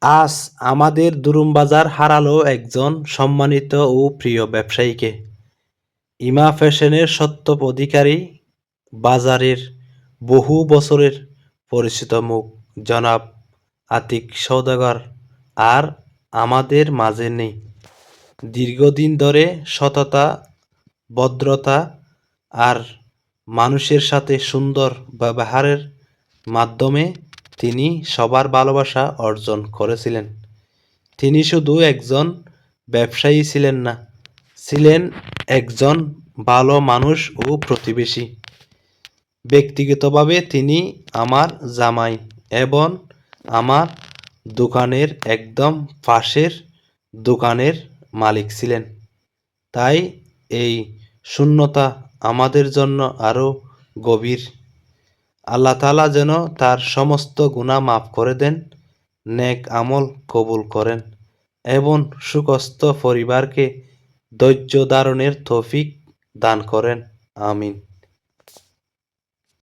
আজ আমাদের দুরুম বাজার হারালো একজন সম্মানিত ও প্রিয় ব্যবসায়ীকে। ইমা ফ্যাশনের সত্য অধিকারী, বাজারের বহু বছরের পরিচিত মুখ জনাব আতিক সওদাগর আর আমাদের মাঝে নেই। দীর্ঘদিন ধরে সততা, ভদ্রতা আর মানুষের সাথে সুন্দর ব্যবহারের মাধ্যমে তিনি সবার ভালোবাসা অর্জন করেছিলেন। তিনি শুধু একজন ব্যবসায়ী ছিলেন না, ছিলেন একজন ভালো মানুষ ও প্রতিবেশী। ব্যক্তিগতভাবে তিনি আমার জামাই এবং আমার দোকানের একদম পাশের দোকানের মালিক ছিলেন। তাই এই শূন্যতা আমাদের জন্য আরও গভীর। আল্লাহ তাআলা যেন তার সমস্ত গুনাহ মাফ করে দেন, নেক আমল কবুল করেন এবং সুখস্থ পরিবারকে ধৈর্য ধারণের তৌফিক দান করেন। আমিন।